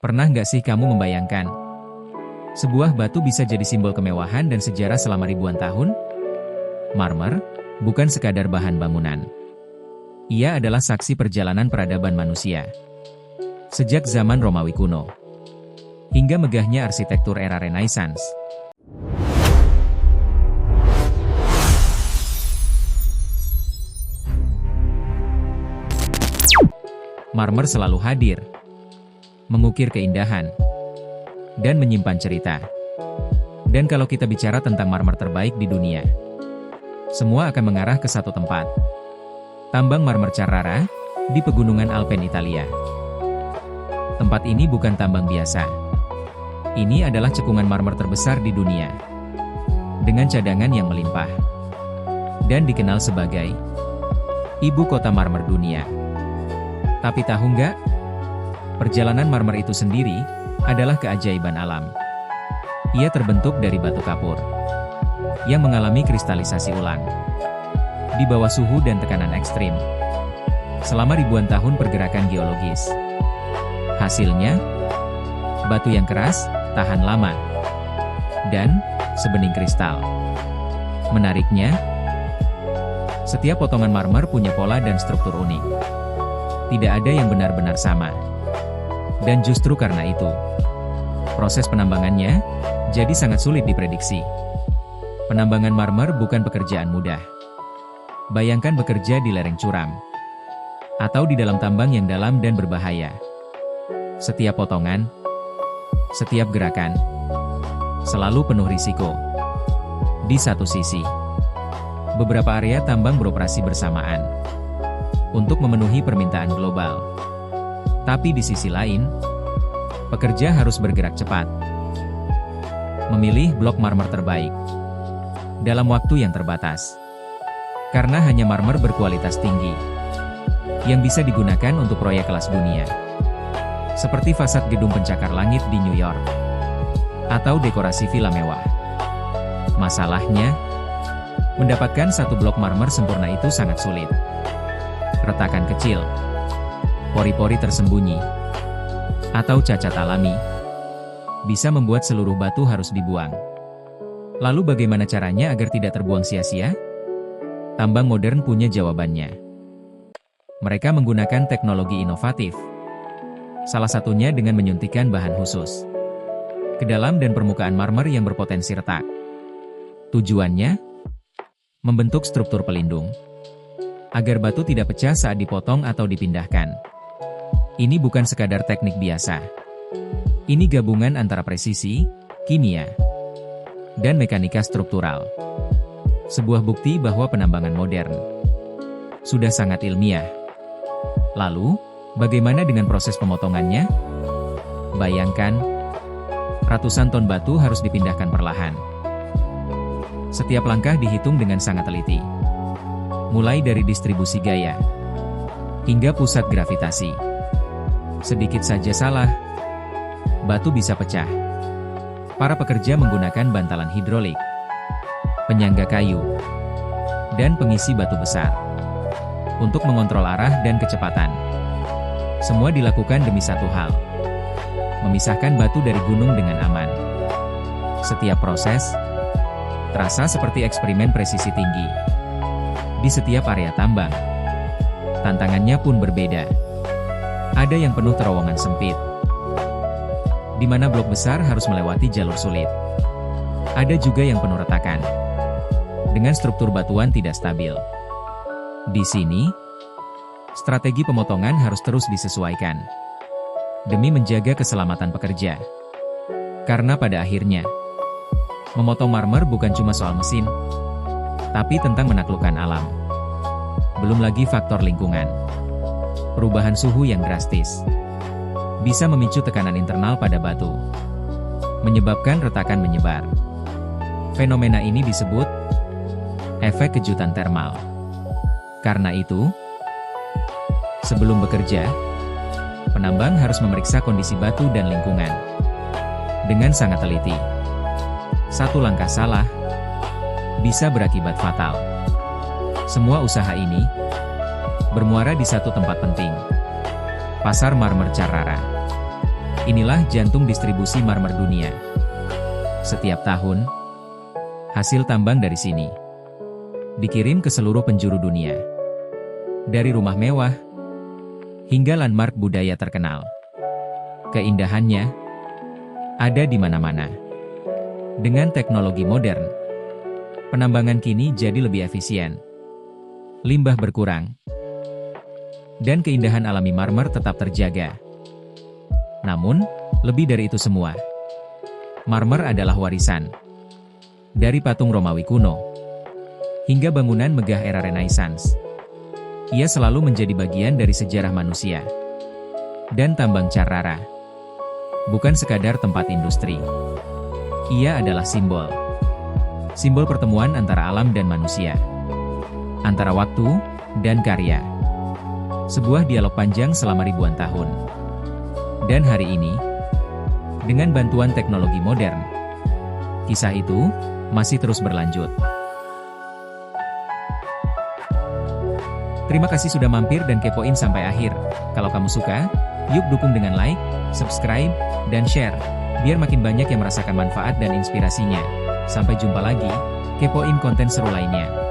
Pernah nggak sih kamu membayangkan, sebuah batu bisa jadi simbol kemewahan dan sejarah selama ribuan tahun? Marmer, bukan sekadar bahan bangunan. Ia adalah saksi perjalanan peradaban manusia. Sejak zaman Romawi kuno, hingga megahnya arsitektur era Renaissance. Marmer selalu hadir, mengukir keindahan, dan menyimpan cerita. Dan kalau kita bicara tentang marmer terbaik di dunia, semua akan mengarah ke satu tempat. Tambang marmer Carrara, di pegunungan Alpen Italia. Tempat ini bukan tambang biasa. Ini adalah cekungan marmer terbesar di dunia, dengan cadangan yang melimpah. Dan dikenal sebagai ibu kota marmer dunia. Tapi tahu nggak? Perjalanan marmer itu sendiri adalah keajaiban alam. Ia terbentuk dari batu kapur yang mengalami kristalisasi ulang di bawah suhu dan tekanan ekstrim selama ribuan tahun pergerakan geologis. Hasilnya, batu yang keras, tahan lama, dan sebening kristal. Menariknya, setiap potongan marmer punya pola dan struktur unik. Tidak ada yang benar-benar sama. Dan justru karena itu, proses penambangannya jadi sangat sulit diprediksi. Penambangan marmer bukan pekerjaan mudah. Bayangkan bekerja di lereng curam, atau di dalam tambang yang dalam dan berbahaya. Setiap potongan, setiap gerakan, selalu penuh risiko. Di satu sisi, beberapa area tambang beroperasi bersamaan untuk memenuhi permintaan global. Tapi di sisi lain, pekerja harus bergerak cepat, memilih blok marmer terbaik dalam waktu yang terbatas. Karena hanya marmer berkualitas tinggi yang bisa digunakan untuk proyek kelas dunia. Seperti fasad gedung pencakar langit di New York, atau dekorasi villa mewah. Masalahnya, mendapatkan satu blok marmer sempurna itu sangat sulit. Retakan kecil, pori-pori tersembunyi, atau cacat alami, bisa membuat seluruh batu harus dibuang. Lalu bagaimana caranya agar tidak terbuang sia-sia? Tambang modern punya jawabannya. Mereka menggunakan teknologi inovatif. Salah satunya dengan menyuntikkan bahan khusus ke dalam dan permukaan marmer yang berpotensi retak. Tujuannya, membentuk struktur pelindung agar batu tidak pecah saat dipotong atau dipindahkan. Ini bukan sekadar teknik biasa. Ini gabungan antara presisi, kimia, dan mekanika struktural. Sebuah bukti bahwa penambangan modern sudah sangat ilmiah. Lalu, bagaimana dengan proses pemotongannya? Bayangkan, ratusan ton batu harus dipindahkan perlahan. Setiap langkah dihitung dengan sangat teliti. Mulai dari distribusi gaya hingga pusat gravitasi. Sedikit saja salah, batu bisa pecah. Para pekerja menggunakan bantalan hidrolik, penyangga kayu, dan pengisi batu besar untuk mengontrol arah dan kecepatan. Semua dilakukan demi satu hal: memisahkan batu dari gunung dengan aman. Setiap proses terasa seperti eksperimen presisi tinggi. Di setiap area tambang, tantangannya pun berbeda. Ada yang penuh terowongan sempit, di mana blok besar harus melewati jalur sulit. Ada juga yang penuh retakan, dengan struktur batuan tidak stabil. Di sini, strategi pemotongan harus terus disesuaikan, demi menjaga keselamatan pekerja. Karena pada akhirnya, memotong marmer bukan cuma soal mesin, tapi tentang menaklukkan alam. Belum lagi faktor lingkungan. Perubahan suhu yang drastis bisa memicu tekanan internal pada batu, menyebabkan retakan menyebar. Fenomena ini disebut efek kejutan termal. Karena itu, sebelum bekerja, penambang harus memeriksa kondisi batu dan lingkungan dengan sangat teliti. Satu langkah salah bisa berakibat fatal. Semua usaha ini bermuara di satu tempat penting: pasar marmer Carrara. Inilah jantung distribusi marmer dunia. Setiap tahun, hasil tambang dari sini dikirim ke seluruh penjuru dunia. Dari rumah mewah hingga landmark budaya terkenal. Keindahannya ada di mana-mana. Dengan teknologi modern, penambangan kini jadi lebih efisien. Limbah berkurang, dan keindahan alami marmer tetap terjaga. Namun, lebih dari itu semua, marmer adalah warisan. Dari patung Romawi kuno, hingga bangunan megah era Renaissance, ia selalu menjadi bagian dari sejarah manusia. Dan tambang Carrara bukan sekadar tempat industri. Ia adalah simbol. Simbol pertemuan antara alam dan manusia. Antara waktu dan karya. Sebuah dialog panjang selama ribuan tahun. Dan hari ini, dengan bantuan teknologi modern, kisah itu masih terus berlanjut. Terima kasih sudah mampir dan kepoin sampai akhir. Kalau kamu suka, yuk dukung dengan like, subscribe, dan share, biar makin banyak yang merasakan manfaat dan inspirasinya. Sampai jumpa lagi, kepoin konten seru lainnya.